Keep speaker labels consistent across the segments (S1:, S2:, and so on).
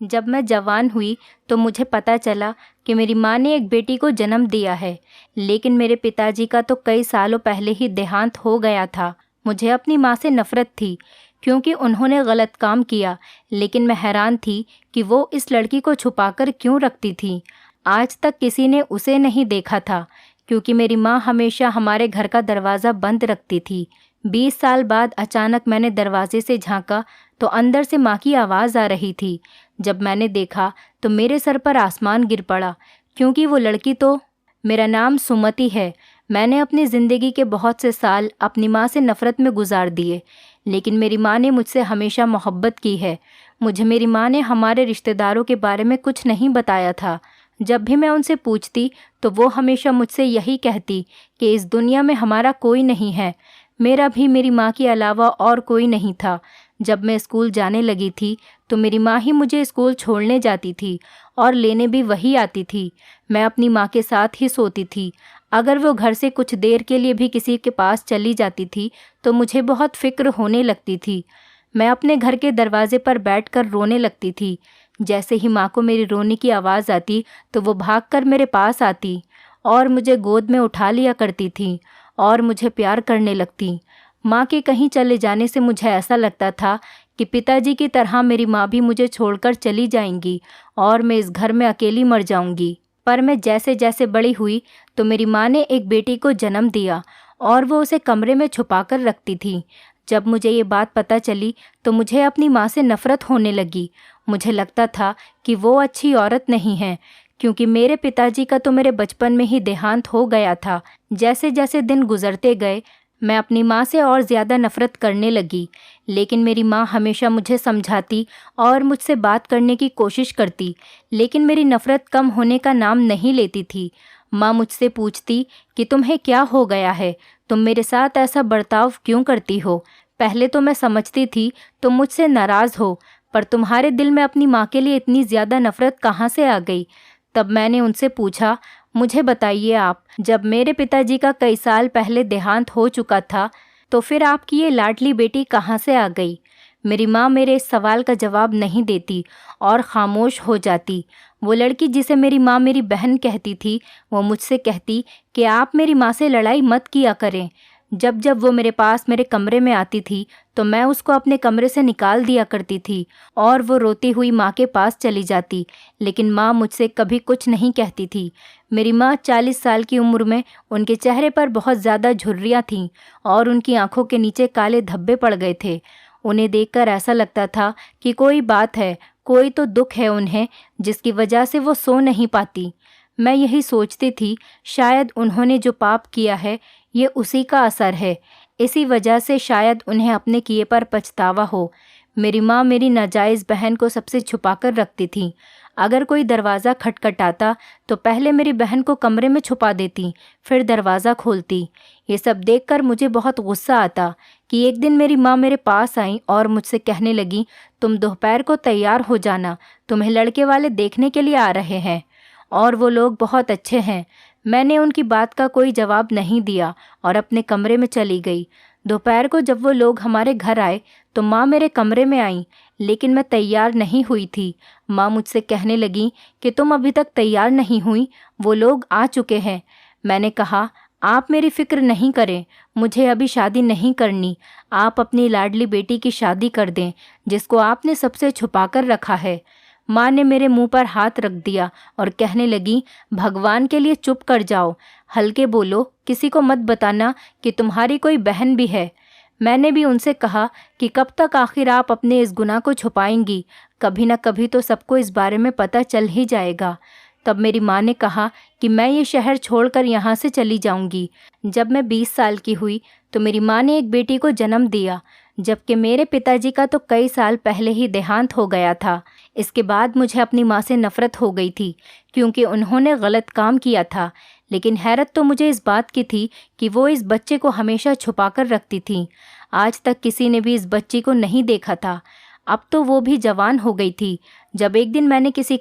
S1: जब मैं जवान हुई तो मुझे पता चला कि मेरी माँ ने एक बेटी को जन्म दिया है, लेकिन मेरे पिताजी का तो कई सालों पहले ही देहांत हो गया था। मुझे अपनी माँ से नफ़रत थी क्योंकि उन्होंने गलत काम किया, लेकिन मैं हैरान थी कि वो इस लड़की को छुपाकर क्यों रखती थी। आज तक किसी ने उसे नहीं देखा था क्योंकि मेरी माँ हमेशा हमारे घर का दरवाज़ा बंद रखती थी। 20 साल बाद अचानक मैंने दरवाजे से झांका तो अंदर से माँ की आवाज़ आ रही थी। जब मैंने देखा तो मेरे सर पर आसमान गिर पड़ा क्योंकि वो लड़की तो मेरा नाम सुमति है। मैंने अपनी ज़िंदगी के बहुत से साल अपनी माँ से नफ़रत में गुजार दिए, लेकिन मेरी माँ ने मुझसे हमेशा मोहब्बत की है। मुझे मेरी माँ ने हमारे रिश्तेदारों के बारे में कुछ नहीं बताया था। जब भी मैं उनसे पूछती तो वो हमेशा मुझसे यही कहती कि इस दुनिया में हमारा कोई नहीं है। मेरा भी मेरी माँ के अलावा और कोई नहीं था। जब मैं स्कूल जाने लगी थी तो मेरी माँ ही मुझे स्कूल छोड़ने जाती थी और लेने भी वही आती थी। मैं अपनी माँ के साथ ही सोती थी। अगर वो घर से कुछ देर के लिए भी किसी के पास चली जाती थी तो मुझे बहुत फ़िक्र होने लगती थी। मैं अपने घर के दरवाजे पर बैठकर रोने लगती थी। जैसे ही माँ को मेरी रोने की आवाज़ आती तो वो भागकर मेरे पास आती और मुझे गोद में उठा लिया करती थी और मुझे प्यार करने लगती। माँ के कहीं चले जाने से मुझे ऐसा लगता था कि पिताजी की तरह मेरी माँ भी मुझे छोड़कर चली जाएंगी और मैं इस घर में अकेली मर जाऊंगी। पर मैं जैसे जैसे बड़ी हुई तो मेरी माँ ने एक बेटी को जन्म दिया और वो उसे कमरे में छुपाकर रखती थी। जब मुझे ये बात पता चली तो मुझे अपनी माँ से नफ़रत होने लगी। मुझे लगता था कि वो अच्छी औरत नहीं है क्योंकि मेरे पिताजी का तो मेरे बचपन में ही देहांत हो गया था। जैसे जैसे दिन गुजरते गए मैं अपनी माँ से और ज़्यादा नफ़रत करने लगी, लेकिन मेरी माँ हमेशा मुझे समझाती और मुझसे बात करने की कोशिश करती, लेकिन मेरी नफ़रत कम होने का नाम नहीं लेती थी। माँ मुझसे पूछती कि तुम्हें क्या हो गया है, तुम मेरे साथ ऐसा बर्ताव क्यों करती हो। पहले तो मैं समझती थी तुम मुझसे नाराज़ हो, पर तुम्हारे दिल में अपनी माँ के लिए इतनी ज़्यादा नफ़रत कहाँ से आ गई। तब मैंने उनसे पूछा, मुझे बताइए आप, जब मेरे पिताजी का कई साल पहले देहांत हो चुका था तो फिर आपकी ये लाडली बेटी कहाँ से आ गई। मेरी माँ मेरे इस सवाल का जवाब नहीं देती और ख़ामोश हो जाती। वो लड़की जिसे मेरी माँ मेरी बहन कहती थी वो मुझसे कहती कि आप मेरी माँ से लड़ाई मत किया करें। जब जब वो मेरे पास मेरे कमरे में आती थी तो मैं उसको अपने कमरे से निकाल दिया करती थी और वो रोती हुई माँ के पास चली जाती, लेकिन माँ मुझसे कभी कुछ नहीं कहती थी। मेरी माँ 40 साल की उम्र में उनके चेहरे पर बहुत ज़्यादा झुर्रियाँ थीं और उनकी आंखों के नीचे काले धब्बे पड़ गए थे। उन्हें देखकर ऐसा लगता था कि कोई बात है, कोई तो दुख है उन्हें जिसकी वजह से वो सो नहीं पाती। मैं यही सोचती थी, शायद उन्होंने जो पाप किया है ये उसी का असर है। इसी वजह से शायद उन्हें अपने किए पर पछतावा हो। मेरी माँ मेरी नाजायज़ बहन को सबसे छुपा कर रखती थी। अगर कोई दरवाज़ा खटखटाता तो पहले मेरी बहन को कमरे में छुपा देती, फिर दरवाज़ा खोलती। ये सब देखकर मुझे बहुत गुस्सा आता कि एक दिन मेरी माँ मेरे पास आई और मुझसे कहने लगी, तुम दोपहर को तैयार हो जाना, तुम्हें लड़के वाले देखने के लिए आ रहे हैं और वो लोग बहुत अच्छे हैं। मैंने उनकी बात का कोई जवाब नहीं दिया और अपने कमरे में चली गई। दोपहर को जब वो लोग हमारे घर आए तो माँ मेरे कमरे में आई, लेकिन मैं तैयार नहीं हुई थी। माँ मुझसे कहने लगी कि तुम अभी तक तैयार नहीं हुई, वो लोग आ चुके हैं। मैंने कहा, आप मेरी फ़िक्र नहीं करें, मुझे अभी शादी नहीं करनी। आप अपनी लाडली बेटी की शादी कर दें जिसको आपने सबसे छुपा कर रखा है। माँ ने मेरे मुंह पर हाथ रख दिया और कहने लगी, भगवान के लिए चुप कर जाओ, हल्के बोलो, किसी को मत बताना कि तुम्हारी कोई बहन भी है। मैंने भी उनसे कहा कि कब तक आखिर आप अपने इस गुनाह को छुपाएंगी, कभी ना कभी तो सबको इस बारे में पता चल ही जाएगा। तब मेरी माँ ने कहा कि मैं ये शहर छोड़कर यहाँ से चली जाऊँगी। जब मैं 20 साल की हुई तो मेरी माँ ने एक बेटी को जन्म दिया, जबकि मेरे पिताजी का तो कई साल पहले ही देहांत हो गया था। इसके बाद मुझे अपनी माँ से नफ़रत हो गई थी क्योंकि उन्होंने गलत काम किया था, लेकिन हैरत तो मुझे इस बात की थी कि वो इस बच्चे को हमेशा छुपा कर रखती थी। आज तक किसी ने भी इस बच्ची को नहीं देखा था। अब तो वो भी जवान हो गई थी। जब एक दिन मैंने किसी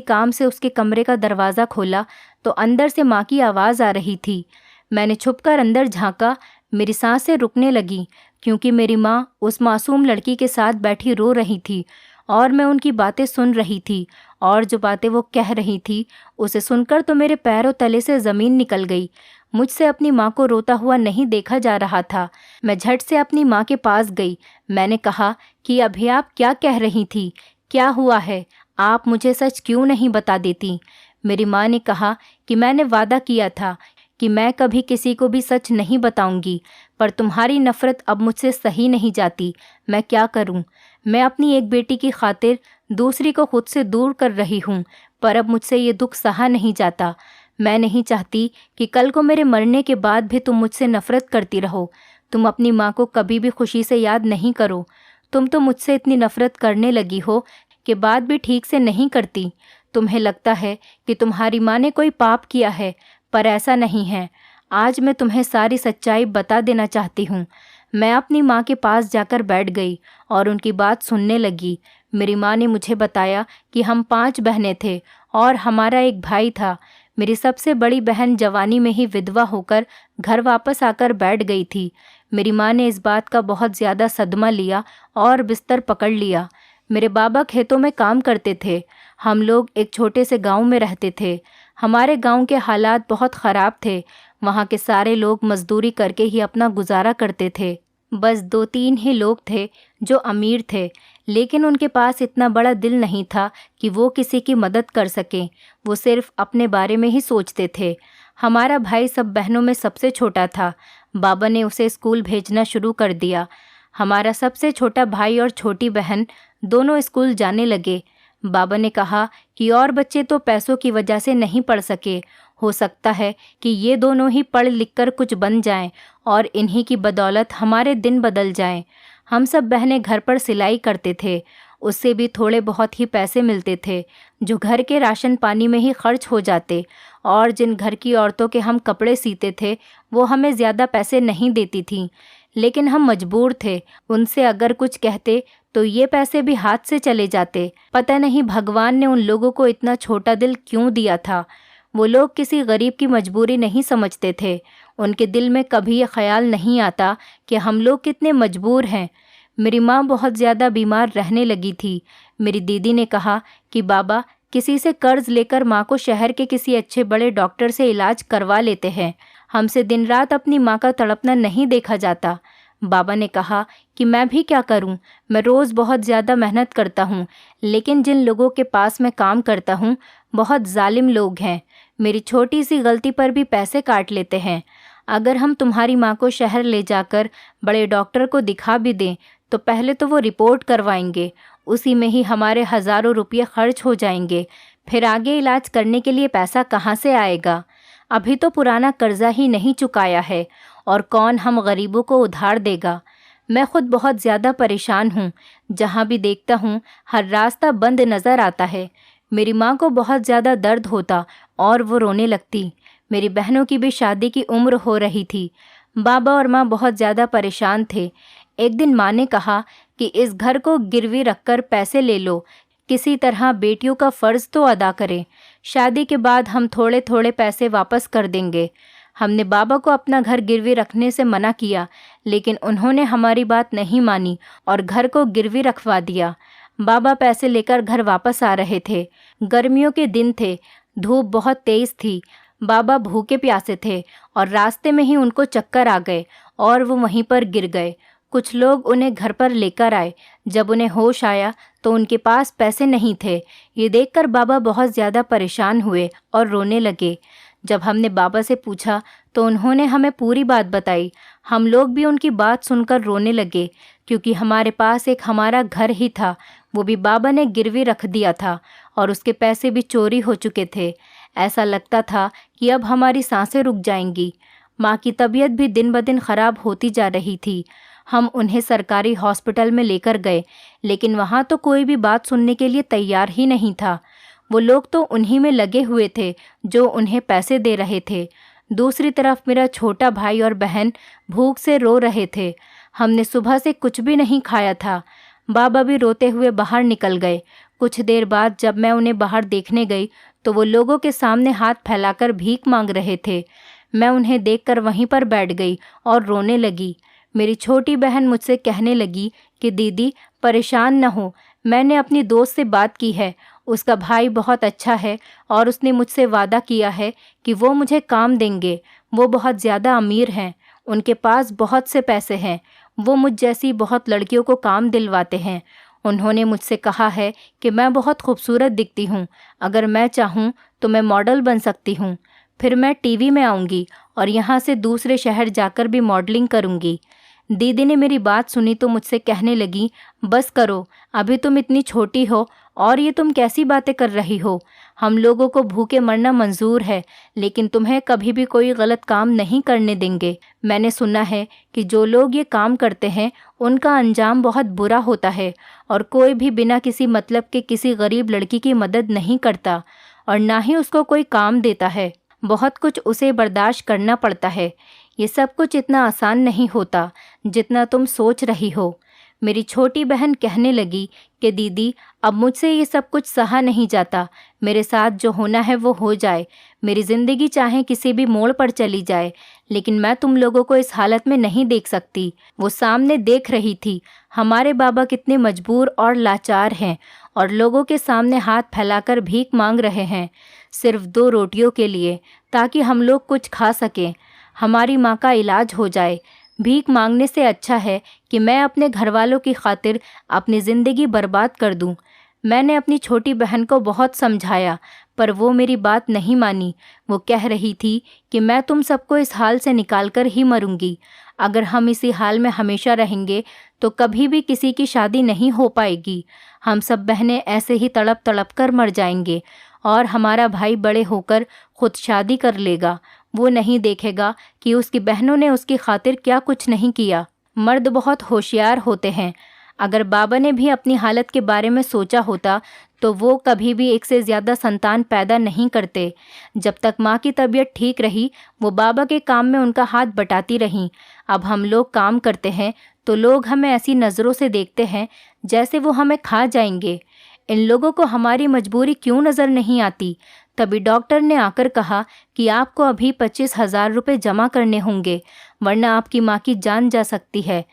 S1: काम से उसके कमरे का दरवाज़ा खोला तो अंदर से माँ की आवाज़ आ रही थी। मैंने छुपकर अंदर झांका। मेरी सांसें रुकने लगी क्योंकि मेरी माँ उस मासूम लड़की के साथ बैठी रो रही थी और मैं उनकी बातें सुन रही थी, और जो बातें वो कह रही थी उसे सुनकर तो मेरे पैरों तले से ज़मीन निकल गई। मुझसे अपनी माँ को रोता हुआ नहीं देखा जा रहा था। मैं झट से अपनी माँ के पास गई। मैंने कहा कि अभी आप क्या कह रही थी? क्या हुआ है? आप मुझे सच क्यों नहीं बता देती? मेरी माँ ने कहा कि मैंने वादा किया था कि मैं कभी किसी को भी सच नहीं बताऊंगी, पर तुम्हारी नफ़रत अब मुझसे सही नहीं जाती। मैं क्या करूं? मैं अपनी एक बेटी की खातिर दूसरी को खुद से दूर कर रही हूं, पर अब मुझसे ये दुख सहा नहीं जाता। मैं नहीं चाहती कि कल को मेरे मरने के बाद भी तुम मुझसे नफ़रत करती रहो। तुम अपनी माँ को कभी भी खुशी से याद नहीं करो। तुम तो मुझसे इतनी नफ़रत करने लगी हो कि बात भी ठीक से नहीं करती। तुम्हें लगता है कि तुम्हारी माँ ने कोई पाप किया है, पर ऐसा नहीं है। आज मैं तुम्हें सारी सच्चाई बता देना चाहती हूँ। मैं अपनी माँ के पास जाकर बैठ गई और उनकी बात सुनने लगी। मेरी माँ ने मुझे बताया कि हम 5 बहनें थे और हमारा एक भाई था। मेरी सबसे बड़ी बहन जवानी में ही विधवा होकर घर वापस आकर बैठ गई थी। मेरी माँ ने इस बात का बहुत ज़्यादा सदमा लिया और बिस्तर पकड़ लिया। मेरे बाबा खेतों में काम करते थे। हम लोग एक छोटे से गांव में रहते थे। हमारे गांव के हालात बहुत ख़राब थे। वहाँ के सारे लोग मजदूरी करके ही अपना गुजारा करते थे। बस 2-3 ही लोग थे जो अमीर थे, लेकिन उनके पास इतना बड़ा दिल नहीं था कि वो किसी की मदद कर सकें। वो सिर्फ अपने बारे में ही सोचते थे। हमारा भाई सब बहनों में सबसे छोटा था। बाबा ने उसे स्कूल भेजना शुरू कर दिया। हमारा सबसे छोटा भाई और छोटी बहन दोनों स्कूल जाने लगे। बाबा ने कहा कि और बच्चे तो पैसों की वजह से नहीं पढ़ सके। हो सकता है कि ये दोनों ही पढ़ लिख कर कुछ बन जाएं और इन्हीं की बदौलत हमारे दिन बदल जाएं। हम सब बहनें घर पर सिलाई करते थे। उससे भी थोड़े बहुत ही पैसे मिलते थे, जो घर के राशन पानी में ही खर्च हो जाते। और जिन घर की औरतों के हम कपड़े सीते थे, वो हमें ज़्यादा पैसे नहीं देती थीं, लेकिन हम मजबूर थे। उनसे अगर कुछ कहते तो ये पैसे भी हाथ से चले जाते। पता नहीं भगवान ने उन लोगों को इतना छोटा दिल क्यों दिया था। वो लोग किसी गरीब की मजबूरी नहीं समझते थे। उनके दिल में कभी ये ख्याल नहीं आता कि हम लोग कितने मजबूर हैं। मेरी माँ बहुत ज़्यादा बीमार रहने लगी थी। मेरी दीदी ने कहा कि बाबा किसी से कर्ज लेकर माँ को शहर के किसी अच्छे बड़े डॉक्टर से इलाज करवा लेते हैं। हमसे दिन रात अपनी माँ का तड़पना नहीं देखा जाता। बाबा ने कहा कि मैं भी क्या करूं? मैं रोज़ बहुत ज़्यादा मेहनत करता हूं, लेकिन जिन लोगों के पास मैं काम करता हूं बहुत जालिम लोग हैं। मेरी छोटी सी गलती पर भी पैसे काट लेते हैं। अगर हम तुम्हारी माँ को शहर ले जाकर बड़े डॉक्टर को दिखा भी दें तो पहले तो वो रिपोर्ट करवाएंगे, उसी में ही हमारे हज़ारों रुपये खर्च हो जाएंगे। फिर आगे इलाज करने के लिए पैसा कहाँ से आएगा? अभी तो पुराना कर्जा ही नहीं चुकाया है, और कौन हम गरीबों को उधार देगा? मैं खुद बहुत ज़्यादा परेशान हूँ। जहाँ भी देखता हूँ हर रास्ता बंद नज़र आता है। मेरी माँ को बहुत ज़्यादा दर्द होता और वो रोने लगती। मेरी बहनों की भी शादी की उम्र हो रही थी। बाबा और माँ बहुत ज़्यादा परेशान थे। एक दिन माँ ने कहा कि इस घर को गिरवी रखकर पैसे ले लो, किसी तरह बेटियों का फ़र्ज़ तो अदा करें। शादी के बाद हम थोड़े थोड़े पैसे वापस कर देंगे। हमने बाबा को अपना घर गिरवी रखने से मना किया, लेकिन उन्होंने हमारी बात नहीं मानी और घर को गिरवी रखवा दिया। बाबा पैसे लेकर घर वापस आ रहे थे। गर्मियों के दिन थे, धूप बहुत तेज़ थी। बाबा भूखे प्यासे थे और रास्ते में ही उनको चक्कर आ गए और वो वहीं पर गिर गए। कुछ लोग उन्हें घर पर लेकर आए। जब उन्हें होश आया तो उनके पास पैसे नहीं थे। ये देखकर बाबा बहुत ज़्यादा परेशान हुए और रोने लगे। जब हमने बाबा से पूछा तो उन्होंने हमें पूरी बात बताई। हम लोग भी उनकी बात सुनकर रोने लगे, क्योंकि हमारे पास एक हमारा घर ही था, वो भी बाबा ने गिरवी रख दिया था और उसके पैसे भी चोरी हो चुके थे। ऐसा लगता था कि अब हमारी सांसें रुक जाएंगी। माँ की तबीयत भी दिन ब दिन ख़राब होती जा रही थी। हम उन्हें सरकारी हॉस्पिटल में लेकर गए, लेकिन वहाँ तो कोई भी बात सुनने के लिए तैयार ही नहीं था। वो लोग तो उन्हीं में लगे हुए थे जो उन्हें पैसे दे रहे थे। दूसरी तरफ मेरा छोटा भाई और बहन भूख से रो रहे थे। हमने सुबह से कुछ भी नहीं खाया था। बाबा भी रोते हुए बाहर निकल गए। कुछ देर बाद जब मैं उन्हें बाहर देखने गई तो वो लोगों के सामने हाथ फैलाकर भीख मांग रहे थे। मैं उन्हें देखकर वहीं पर बैठ गई और रोने लगी। मेरी छोटी बहन मुझसे कहने लगी कि दीदी परेशान न हो, मैंने अपनी दोस्त से बात की है, उसका भाई बहुत अच्छा है और उसने मुझसे वादा किया है कि वो मुझे काम देंगे। वो बहुत ज़्यादा अमीर हैं, उनके पास बहुत से पैसे हैं। वो मुझ जैसी बहुत लड़कियों को काम दिलवाते हैं। उन्होंने मुझसे कहा है कि मैं बहुत खूबसूरत दिखती हूँ, अगर मैं चाहूँ तो मैं मॉडल बन सकती हूँ। फिर मैं टीवी में आऊँगी और यहाँ से दूसरे शहर जाकर भी मॉडलिंग करूँगी। दीदी ने मेरी बात सुनी तो मुझसे कहने लगी, बस करो, अभी तुम इतनी छोटी हो और ये तुम कैसी बातें कर रही हो। हम लोगों को भूखे मरना मंजूर है, लेकिन तुम्हें कभी भी कोई गलत काम नहीं करने देंगे। मैंने सुना है कि जो लोग ये काम करते हैं उनका अंजाम बहुत बुरा होता है और कोई भी बिना किसी मतलब के किसी गरीब लड़की की मदद नहीं करता और ना ही उसको कोई काम देता है। बहुत कुछ उसे बर्दाश्त करना पड़ता है। ये सब कुछ इतना आसान नहीं होता जितना तुम सोच रही हो। मेरी छोटी बहन कहने लगी कि दीदी अब मुझसे ये सब कुछ सहा नहीं जाता। मेरे साथ जो होना है वो हो जाए। मेरी ज़िंदगी चाहे किसी भी मोड़ पर चली जाए, लेकिन मैं तुम लोगों को इस हालत में नहीं देख सकती। वो सामने देख रही थी हमारे बाबा कितने मजबूर और लाचार हैं और लोगों के सामने हाथ फैलाकर भीख मांग रहे हैं, सिर्फ 2 रोटियों के लिए, ताकि हम लोग कुछ खा सकें, हमारी माँ का इलाज हो जाए। भीख मांगने से अच्छा है कि मैं अपने घर वालों की खातिर अपनी ज़िंदगी बर्बाद कर दूं। मैंने अपनी छोटी बहन को बहुत समझाया, पर वो मेरी बात नहीं मानी। वो कह रही थी कि मैं तुम सबको इस हाल से निकाल कर ही मरूंगी। अगर हम इसी हाल में हमेशा रहेंगे तो कभी भी किसी की शादी नहीं हो पाएगी। हम सब बहनें ऐसे ही तड़प तड़प कर मर जाएंगे और हमारा भाई बड़े होकर खुद शादी कर लेगा। वो नहीं देखेगा कि उसकी बहनों ने उसकी खातिर क्या कुछ नहीं किया। मर्द बहुत होशियार होते हैं। अगर बाबा ने भी अपनी हालत के बारे में सोचा होता तो वो कभी भी एक से ज़्यादा संतान पैदा नहीं करते। जब तक माँ की तबीयत ठीक रही वो बाबा के काम में उनका हाथ बटाती रहीं। अब हम लोग काम करते हैं तो लोग हमें ऐसी नज़रों से देखते हैं जैसे वो हमें खा जाएंगे। इन लोगों को हमारी मजबूरी क्यों नज़र नहीं आती। तभी डॉक्टर ने आकर कहा कि आपको अभी 25,000 रुपये जमा करने होंगे, वरना आपकी माँ की जान जा सकती है।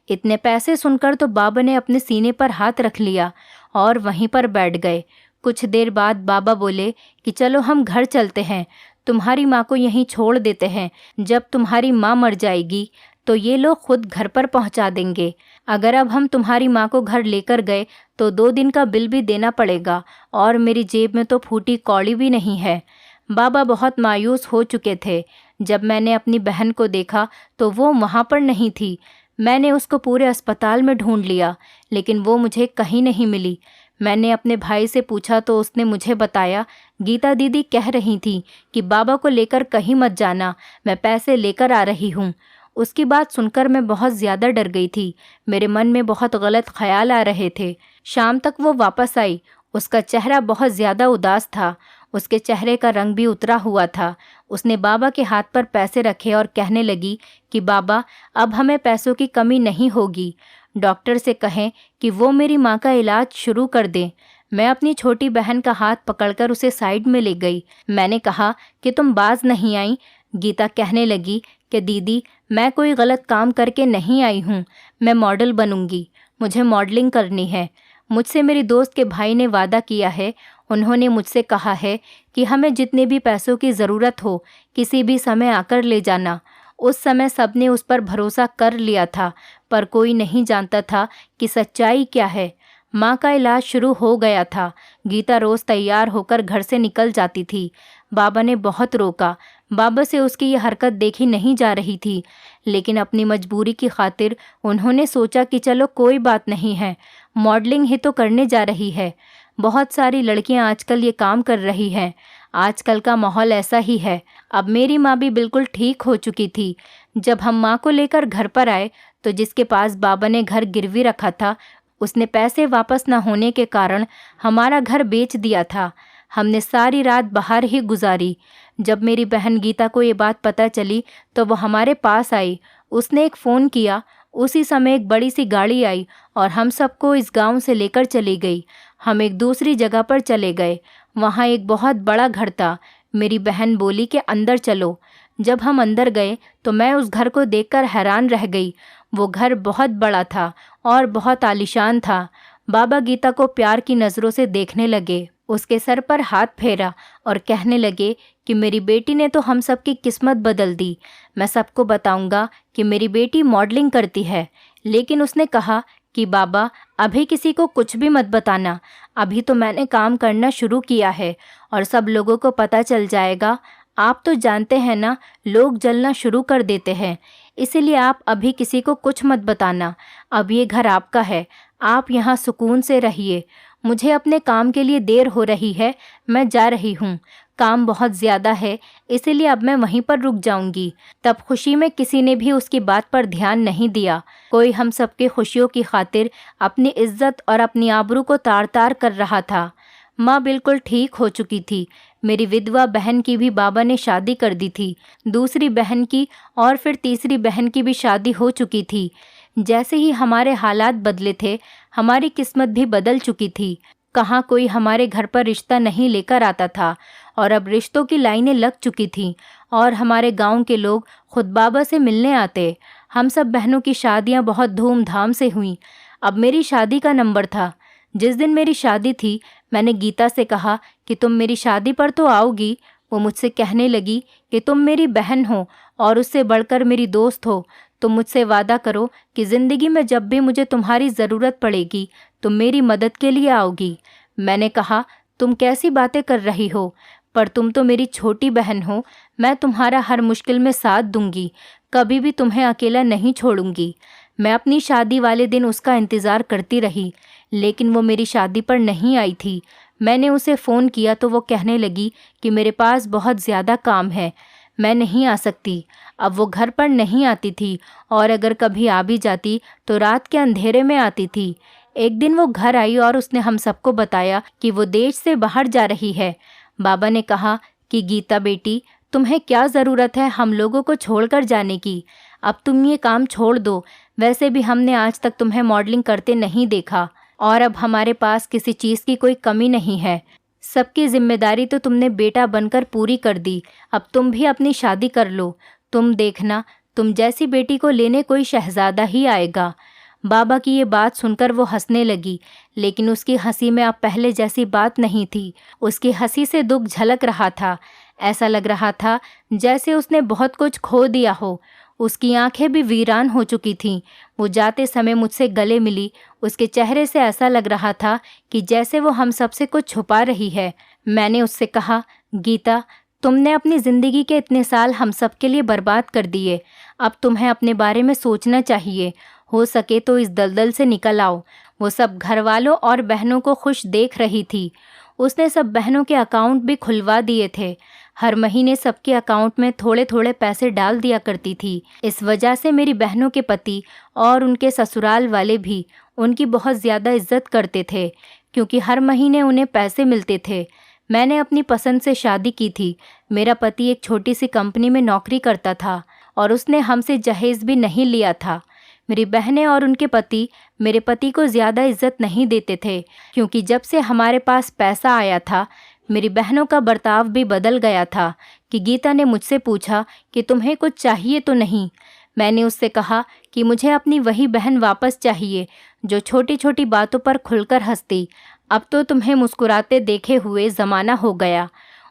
S1: इतने पैसे सुनकर तो बाबा ने अपने सीने पर हाथ रख लिया और वहीं पर बैठ गए। कुछ देर बाद बाबा बोले कि चलो हम घर चलते हैं, तुम्हारी माँ को यहीं छोड़ देते हैं। जब तुम्हारी माँ मर जाएगी तो ये लोग खुद घर पर पहुंचा देंगे। अगर अब हम तुम्हारी माँ को घर लेकर गए तो 2 दिन का बिल भी देना पड़ेगा और मेरी जेब में तो फूटी कौड़ी भी नहीं है। बाबा बहुत मायूस हो चुके थे। जब मैंने अपनी बहन को देखा तो वो वहाँ पर नहीं थी। मैंने उसको पूरे अस्पताल में ढूंढ लिया, लेकिन वो मुझे कहीं नहीं मिली। मैंने अपने भाई से पूछा तो उसने मुझे बताया, गीता दीदी कह रही थी कि बाबा को लेकर कहीं मत जाना, मैं पैसे लेकर आ रही हूँ। उसकी बात सुनकर मैं बहुत ज़्यादा डर गई थी। मेरे मन में बहुत गलत ख्याल आ रहे थे। शाम तक वो वापस आई। उसका चेहरा बहुत ज़्यादा उदास था। उसके चेहरे का रंग भी उतरा हुआ था। उसने बाबा के हाथ पर पैसे रखे और कहने लगी कि बाबा अब हमें पैसों की कमी नहीं होगी। डॉक्टर से कहें कि वो मेरी माँ का इलाज शुरू कर दें। मैं अपनी छोटी बहन का हाथ पकड़कर उसे साइड में ले गई। मैंने कहा कि तुम बाज नहीं आई। गीता कहने लगी कि दीदी मैं कोई गलत काम करके नहीं आई हूँ, मैं मॉडल बनूंगी, मुझे मॉडलिंग करनी है। मुझसे मेरी दोस्त के भाई ने वादा किया है। उन्होंने मुझसे कहा है कि हमें जितने भी पैसों की ज़रूरत हो किसी भी समय आकर ले जाना। उस समय सबने उस पर भरोसा कर लिया था, पर कोई नहीं जानता था कि सच्चाई क्या है। माँ का इलाज शुरू हो गया था। गीता रोज़ तैयार होकर घर से निकल जाती थी। बाबा ने बहुत रोका। बाबा से उसकी ये हरकत देखी नहीं जा रही थी, लेकिन अपनी मजबूरी की खातिर उन्होंने सोचा कि चलो कोई बात नहीं है, मॉडलिंग ही तो करने जा रही है। बहुत सारी लड़कियां आजकल ये काम कर रही हैं। आजकल का माहौल ऐसा ही है। अब मेरी माँ भी बिल्कुल ठीक हो चुकी थी। जब हम माँ को लेकर घर पर आए तो जिसके पास बाबा ने घर गिरवी रखा था उसने पैसे वापस न होने के कारण हमारा घर बेच दिया था। हमने सारी रात बाहर ही गुजारी। जब मेरी बहन गीता को ये बात पता चली तो वो हमारे पास आई। उसने एक फ़ोन किया। उसी समय एक बड़ी सी गाड़ी आई और हम सबको इस गांव से लेकर चली गई। हम एक दूसरी जगह पर चले गए। वहाँ एक बहुत बड़ा घर था। मेरी बहन बोली कि अंदर चलो। जब हम अंदर गए तो मैं उस घर को देखकर हैरान रह गई। वो घर बहुत बड़ा था और बहुत आलीशान था। बाबा गीता को प्यार की नज़रों से देखने लगे, उसके सर पर हाथ फेरा और कहने लगे कि मेरी बेटी ने तो हम सबकी किस्मत बदल दी। मैं सबको बताऊंगा कि मेरी बेटी मॉडलिंग करती है। लेकिन उसने कहा कि बाबा, अभी किसी को कुछ भी मत बताना, अभी तो मैंने काम करना शुरू किया है और सब लोगों को पता चल जाएगा। आप तो जानते हैं ना, लोग जलना शुरू कर देते हैं, इसीलिए आप अभी किसी को कुछ मत बताना। अब ये घर आपका है, आप यहाँ सुकून से रहिए। मुझे अपने काम के लिए देर हो रही है, मैं जा रही हूँ। काम बहुत ज़्यादा है, इसीलिए अब मैं वहीं पर रुक जाऊंगी। तब खुशी में किसी ने भी उसकी बात पर ध्यान नहीं दिया। कोई हम सबके खुशियों की खातिर अपनी इज्जत और अपनी आबरू को तार तार कर रहा था। माँ बिल्कुल ठीक हो चुकी थी। मेरी विधवा बहन की भी बाबा ने शादी कर दी थी। दूसरी बहन की और फिर तीसरी बहन की भी शादी हो चुकी थी। जैसे ही हमारे हालात बदले थे, हमारी किस्मत भी बदल चुकी थी। कहाँ कोई हमारे घर पर रिश्ता नहीं लेकर आता था और अब रिश्तों की लाइनें लग चुकी थीं और हमारे गांव के लोग खुद बाबा से मिलने आते। हम सब बहनों की शादियां बहुत धूमधाम से हुईं। अब मेरी शादी का नंबर था। जिस दिन मेरी शादी थी, मैंने गीता से कहा कि तुम मेरी शादी पर तो आओगी। वो मुझसे कहने लगी कि तुम मेरी बहन हो और उससे बढ़कर मेरी दोस्त हो। तुम मुझसे वादा करो कि ज़िंदगी में जब भी मुझे तुम्हारी ज़रूरत पड़ेगी तुम मेरी मदद के लिए आओगी। मैंने कहा, तुम कैसी बातें कर रही हो, पर तुम तो मेरी छोटी बहन हो। मैं तुम्हारा हर मुश्किल में साथ दूंगी, कभी भी तुम्हें अकेला नहीं छोड़ूंगी। मैं अपनी शादी वाले दिन उसका इंतज़ार करती रही, लेकिन वो मेरी शादी पर नहीं आई थी। मैंने उसे फ़ोन किया तो वो कहने लगी कि मेरे पास बहुत ज़्यादा काम है, मैं नहीं आ सकती। अब वो घर पर नहीं आती थी और अगर कभी आ भी जाती तो रात के अंधेरे में आती थी। एक दिन वो घर आई और उसने हम सबको बताया कि वो देश से बाहर जा रही है। बाबा ने कहा कि गीता बेटी, तुम्हें क्या ज़रूरत है हम लोगों को छोड़कर जाने की। अब तुम ये काम छोड़ दो। वैसे भी हमने आज तक तुम्हें मॉडलिंग करते नहीं देखा और अब हमारे पास किसी चीज़ की कोई कमी नहीं है। सबकी जिम्मेदारी तो तुमने बेटा बनकर पूरी कर दी। अब तुम भी अपनी शादी कर लो। तुम देखना, तुम जैसी बेटी को लेने कोई शहजादा ही आएगा। बाबा की ये बात सुनकर वो हंसने लगी, लेकिन उसकी हंसी में अब पहले जैसी बात नहीं थी। उसकी हंसी से दुख झलक रहा था। ऐसा लग रहा था जैसे उसने बहुत कुछ खो दिया हो। उसकी आंखें भी वीरान हो चुकी थीं। वो जाते समय मुझसे गले मिली। उसके चेहरे से ऐसा लग रहा था कि जैसे वो हम सबसे कुछ छुपा रही है। मैंने उससे कहा, गीता, तुमने अपनी ज़िंदगी के इतने साल हम सब के लिए बर्बाद कर दिए। अब तुम्हें अपने बारे में सोचना चाहिए। हो सके तो इस दलदल से निकल आओ। वो सब घर वालों और बहनों को खुश देख रही थी। उसने सब बहनों के अकाउंट भी खुलवा दिए थे। हर महीने सबके अकाउंट में थोड़े थोड़े पैसे डाल दिया करती थी। इस वजह से मेरी बहनों के पति और उनके ससुराल वाले भी उनकी बहुत ज़्यादा इज्जत करते थे, क्योंकि हर महीने उन्हें पैसे मिलते थे। मैंने अपनी पसंद से शादी की थी। मेरा पति एक छोटी सी कंपनी में नौकरी करता था और उसने हमसे जहेज भी नहीं लिया था। मेरी बहनें और उनके पति मेरे पति को ज़्यादा इज्जत नहीं देते थे, क्योंकि जब से हमारे पास पैसा आया था मेरी बहनों का बर्ताव भी बदल गया था। कि गीता ने मुझसे पूछा कि तुम्हें कुछ चाहिए तो नहीं। मैंने उससे कहा कि मुझे अपनी वही बहन वापस चाहिए जो छोटी छोटी बातों पर खुलकर हंसती। अब तो तुम्हें मुस्कुराते देखे हुए ज़माना हो गया।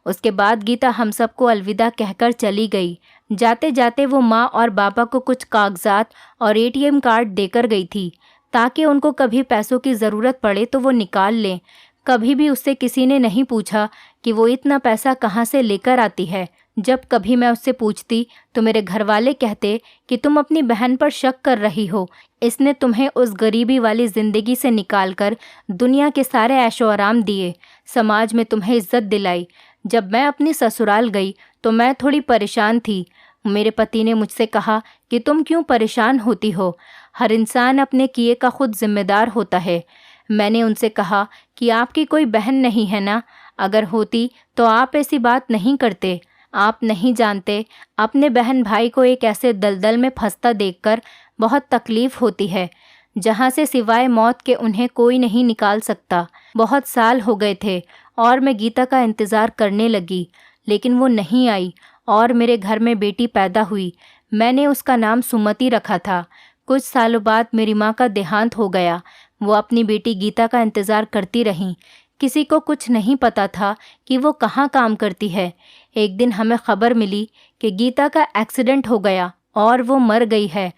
S1: उसके बाद गीता हम सबको अलविदा कहकर चली गई। जाते जाते वो माँ और बाबा को कुछ कागजात और एटीएम कार्ड देकर गई थी, ताकि उनको कभी पैसों की ज़रूरत पड़े तो वो निकाल लें। कभी भी उससे किसी ने नहीं पूछा कि वो इतना पैसा कहाँ से लेकर आती है। जब कभी मैं उससे पूछती तो मेरे घर वाले कहते कि तुम अपनी बहन पर शक कर रही हो, इसने तुम्हें उस गरीबी वाली ज़िंदगी से निकालकर दुनिया के सारे ऐशो आराम दिए, समाज में तुम्हें इज्जत दिलाई। जब मैं अपनी ससुराल गई तो मैं थोड़ी परेशान थी। मेरे पति ने मुझसे कहा कि तुम क्यों परेशान होती हो, हर इंसान अपने किए का खुद जिम्मेदार होता है। मैंने उनसे कहा कि आपकी कोई बहन नहीं है ना, अगर होती तो आप ऐसी बात नहीं करते। आप नहीं जानते, अपने बहन भाई को एक ऐसे दलदल में फंसता देखकर बहुत तकलीफ़ होती है, जहाँ से सिवाय मौत के उन्हें कोई नहीं निकाल सकता। बहुत साल हो गए थे और मैं गीता का इंतज़ार करने लगी, लेकिन वो नहीं आई और मेरे घर में बेटी पैदा हुई। मैंने उसका नाम सुमति रखा था। कुछ सालों बाद मेरी माँ का देहांत हो गया। वो अपनी बेटी गीता का इंतज़ार करती रहीं। किसी को कुछ नहीं पता था कि वो कहाँ काम करती है। एक दिन हमें खबर मिली कि गीता का एक्सीडेंट हो गया और वो मर गई है।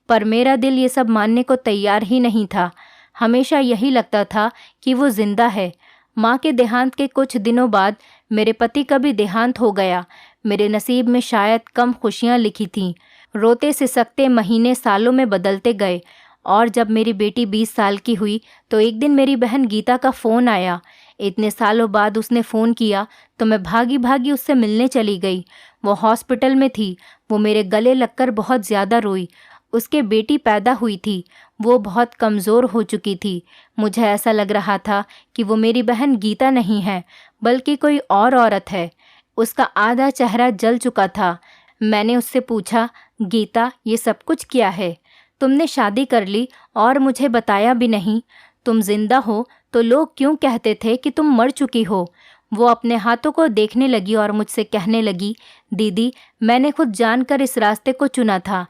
S1: पर मेरा दिल ये सब मानने को तैयार ही नहीं था। हमेशा यही लगता था कि वो जिंदा है। माँ के देहांत के कुछ दिनों बाद मेरे पति का भी देहांत हो गया। मेरे नसीब में शायद कम खुशियाँ लिखी थीं। रोते सिसकते महीने सालों में बदलते गए और जब मेरी बेटी 20 साल की हुई तो एक दिन मेरी बहन गीता का फ़ोन आया। इतने सालों बाद उसने फ़ोन किया तो मैं भागी भागी उससे मिलने चली गई। वो हॉस्पिटल में थी। वो मेरे गले लगकर बहुत ज़्यादा रोई। उसके बेटी पैदा हुई थी। वो बहुत कमज़ोर हो चुकी थी। मुझे ऐसा लग रहा था कि वो मेरी बहन गीता नहीं है बल्कि कोई और औरत है। उसका आधा चेहरा जल चुका था। मैंने उससे पूछा, गीता ये सब कुछ क्या है? तुमने शादी कर ली और मुझे बताया भी नहीं। तुम जिंदा हो तो लोग क्यों कहते थे कि तुम मर चुकी हो? वो अपने हाथों को देखने लगी और मुझसे कहने लगी, दीदी मैंने खुद जानकर इस रास्ते को चुना था।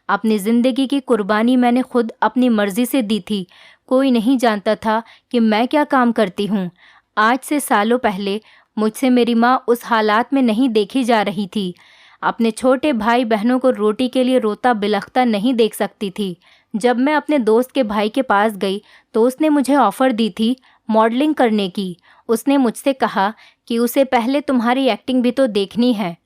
S1: अपनी ज़िंदगी की कुर्बानी मैंने खुद अपनी मर्ज़ी से दी थी। कोई नहीं जानता था कि मैं क्या काम करती हूँ। आज से सालों पहले मुझसे मेरी माँ उस हालात में नहीं देखी जा रही थी। अपने छोटे भाई बहनों को रोटी के लिए रोता बिलखता नहीं देख सकती थी। जब मैं अपने दोस्त के भाई के पास गई तो उसने मुझे ऑफ़र दी थी मॉडलिंग करने की। उसने मुझसे कहा कि उसे पहले तुम्हारी एक्टिंग भी तो देखनी है।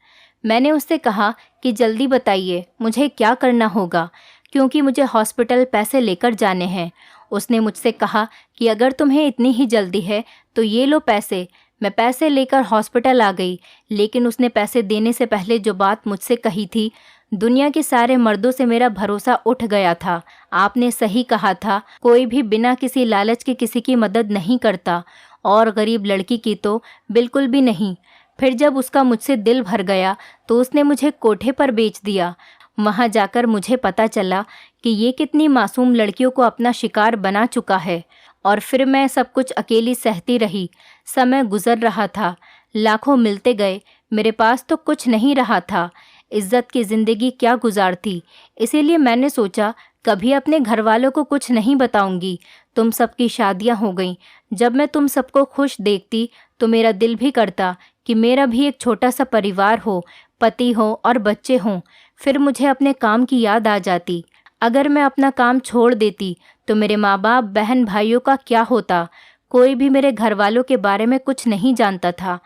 S1: मैंने उससे कहा कि जल्दी बताइए मुझे क्या करना होगा, क्योंकि मुझे हॉस्पिटल पैसे लेकर जाने हैं। उसने मुझसे कहा कि अगर तुम्हें इतनी ही जल्दी है तो ये लो पैसे। मैं पैसे लेकर हॉस्पिटल आ गई, लेकिन उसने पैसे देने से पहले जो बात मुझसे कही थी, दुनिया के सारे मर्दों से मेरा भरोसा उठ गया था। आपने सही कहा था, कोई भी बिना किसी लालच के किसी की मदद नहीं करता, और गरीब लड़की की तो बिल्कुल भी नहीं। फिर जब उसका मुझसे दिल भर गया तो उसने मुझे कोठे पर बेच दिया। वहाँ जाकर मुझे पता चला कि ये कितनी मासूम लड़कियों को अपना शिकार बना चुका है। और फिर मैं सब कुछ अकेली सहती रही। समय गुजर रहा था, लाखों मिलते गए, मेरे पास तो कुछ नहीं रहा था। इज्जत की ज़िंदगी क्या गुजारती। इसीलिए मैंने सोचा कभी अपने घर वालों को कुछ नहीं बताऊंगी। तुम सबकी शादियां हो गईं। जब मैं तुम सबको खुश देखती तो मेरा दिल भी करता कि मेरा भी एक छोटा सा परिवार हो, पति हो और बच्चे हों। फिर मुझे अपने काम की याद आ जाती। अगर मैं अपना काम छोड़ देती तो मेरे माँ बाप बहन भाइयों का क्या होता? कोई भी मेरे घर वालों के बारे में कुछ नहीं जानता था।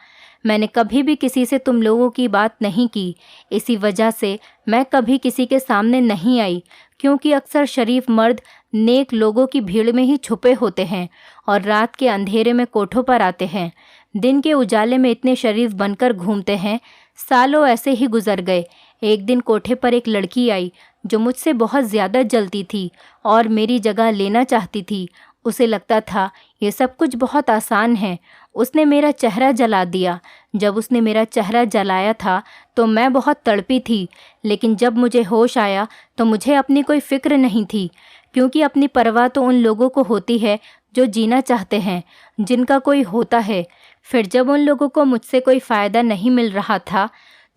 S1: मैंने कभी भी किसी से तुम लोगों की बात नहीं की। इसी वजह से मैं कभी किसी के सामने नहीं आई, क्योंकि अक्सर शरीफ मर्द नेक लोगों की भीड़ में ही छुपे होते हैं और रात के अंधेरे में कोठों पर आते हैं। दिन के उजाले में इतने शरीफ बनकर घूमते हैं। सालों ऐसे ही गुजर गए। एक दिन कोठे पर एक लड़की आई जो मुझसे बहुत ज़्यादा जलती थी और मेरी जगह लेना चाहती थी। उसे लगता था ये सब कुछ बहुत आसान है। उसने मेरा चेहरा जला दिया। जब उसने मेरा चेहरा जलाया था तो मैं बहुत तड़पी थी, लेकिन जब मुझे होश आया तो मुझे अपनी कोई फ़िक्र नहीं थी, क्योंकि अपनी परवाह तो उन लोगों को होती है जो जीना चाहते हैं, जिनका कोई होता है। फिर जब उन लोगों को मुझसे कोई फ़ायदा नहीं मिल रहा था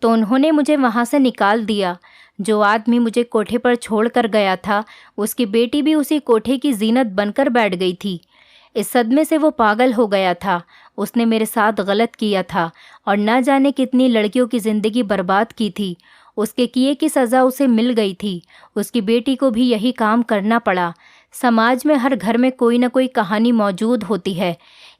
S1: तो उन्होंने मुझे वहाँ से निकाल दिया। जो आदमी मुझे कोठे पर छोड़ कर गया था, उसकी बेटी भी उसी कोठे की जीनत बनकर बैठ गई थी। इस सदमे से वो पागल हो गया था। उसने मेरे साथ गलत किया था और ना जाने कितनी लड़कियों की ज़िंदगी बर्बाद की थी। उसके किए की सज़ा उसे मिल गई थी। उसकी बेटी को भी यही काम करना पड़ा। समाज में हर घर में कोई ना कोई कहानी मौजूद होती है।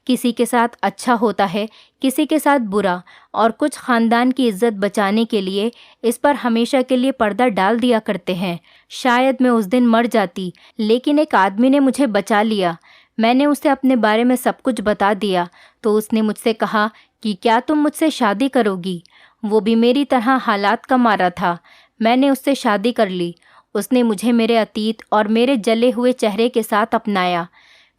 S1: किसी के साथ अच्छा होता है, किसी के साथ बुरा, और कुछ ख़ानदान की इज्जत बचाने के लिए इस पर हमेशा के लिए पर्दा डाल दिया करते हैं। शायद मैं उस दिन मर जाती, लेकिन एक आदमी ने मुझे बचा लिया। मैंने उसे अपने बारे में सब कुछ बता दिया तो उसने मुझसे कहा कि क्या तुम मुझसे शादी करोगी? वो भी मेरी तरह हालात का मारा था। मैंने उससे शादी कर ली। उसने मुझे मेरे अतीत और मेरे जले हुए चेहरे के साथ अपनाया।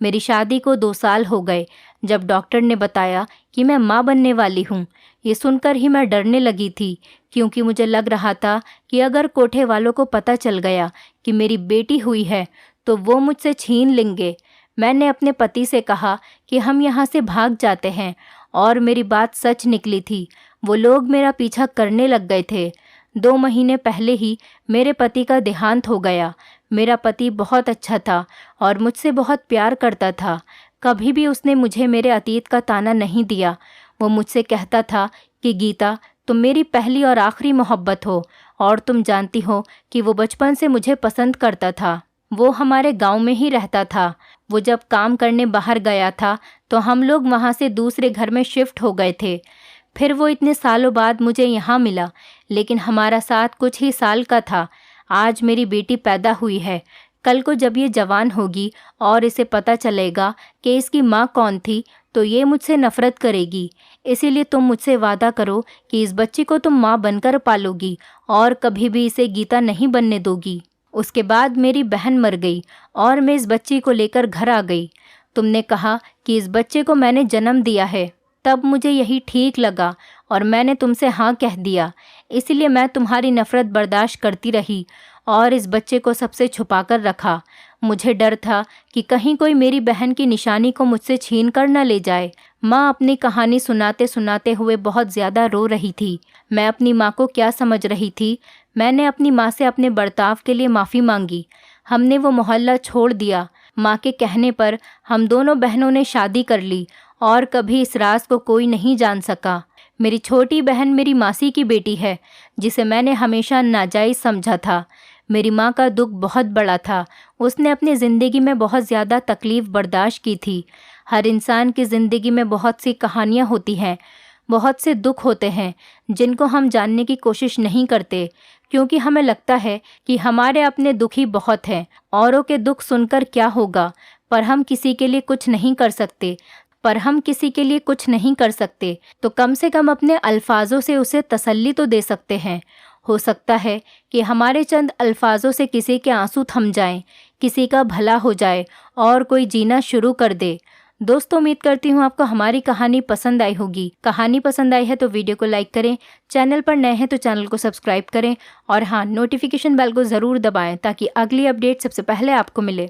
S1: मेरी शादी को 2 साल हो गए जब डॉक्टर ने बताया कि मैं माँ बनने वाली हूँ। ये सुनकर ही मैं डरने लगी थी, क्योंकि मुझे लग रहा था कि अगर कोठे वालों को पता चल गया कि मेरी बेटी हुई है तो वो मुझसे छीन लेंगे। मैंने अपने पति से कहा कि हम यहाँ से भाग जाते हैं और मेरी बात सच निकली थी। वो लोग मेरा पीछा करने लग गए थे। 2 महीने पहले ही मेरे पति का देहांत हो गया। मेरा पति बहुत अच्छा था और मुझसे बहुत प्यार करता था। कभी भी उसने मुझे मेरे अतीत का ताना नहीं दिया। वो मुझसे कहता था कि गीता, तुम मेरी पहली और आखिरी मोहब्बत हो, और तुम जानती हो कि वो बचपन से मुझे पसंद करता था। वो हमारे गांव में ही रहता था। वो जब काम करने बाहर गया था तो हम लोग वहाँ से दूसरे घर में शिफ्ट हो गए थे। फिर वो इतने सालों बाद मुझे यहाँ मिला, लेकिन हमारा साथ कुछ ही साल का था। आज मेरी बेटी पैदा हुई है। कल को जब ये जवान होगी और इसे पता चलेगा कि इसकी माँ कौन थी, तो ये मुझसे नफरत करेगी। इसीलिए तुम मुझसे वादा करो कि इस बच्ची को तुम माँ बनकर पालोगी और कभी भी इसे गीता नहीं बनने दोगी। उसके बाद मेरी बहन मर गई और मैं इस बच्ची को लेकर घर आ गई। तुमने कहा कि इस बच्चे को मैंने जन्म दिया है, तब मुझे यही ठीक लगा और मैंने तुमसे हाँ कह दिया। इसलिए मैं तुम्हारी नफरत बर्दाश्त करती रही और इस बच्चे को सबसे छुपा कर रखा। मुझे डर था कि कहीं कोई मेरी बहन की निशानी को मुझसे छीन कर न ले जाए। माँ अपनी कहानी सुनाते सुनाते हुए बहुत ज़्यादा रो रही थी। मैं अपनी माँ को क्या समझ रही थी। मैंने अपनी माँ से अपने बर्ताव के लिए माफ़ी मांगी। हमने वो मोहल्ला छोड़ दिया। माँ के कहने पर हम दोनों बहनों ने शादी कर ली और कभी इस राज को कोई नहीं जान सका। मेरी छोटी बहन मेरी मासी की बेटी है, जिसे मैंने हमेशा नाजायज़ समझा था। मेरी माँ का दुख बहुत बड़ा था। उसने अपनी ज़िंदगी में बहुत ज़्यादा तकलीफ़ बर्दाश्त की थी। हर इंसान की ज़िंदगी में बहुत सी कहानियाँ होती हैं, बहुत से दुख होते हैं जिनको हम जानने की कोशिश नहीं करते, क्योंकि हमें लगता है कि हमारे अपने दुख ही बहुत हैं। औरों के दुख सुनकर क्या होगा, पर हम किसी के लिए कुछ नहीं कर सकते। तो कम से कम अपने अल्फाजों से उसे तसल्ली तो दे सकते हैं। हो सकता है कि हमारे चंद अल्फाजों से किसी के आंसू थम जाएं, किसी का भला हो जाए और कोई जीना शुरू कर दे। दोस्तों, उम्मीद करती हूँ आपको हमारी कहानी पसंद आई होगी। कहानी पसंद आई है तो वीडियो को लाइक करें, चैनल पर नए हैं तो चैनल को सब्सक्राइब करें और हाँ, नोटिफिकेशन बेल को ज़रूर दबाएं ताकि अगली अपडेट सबसे पहले आपको मिले।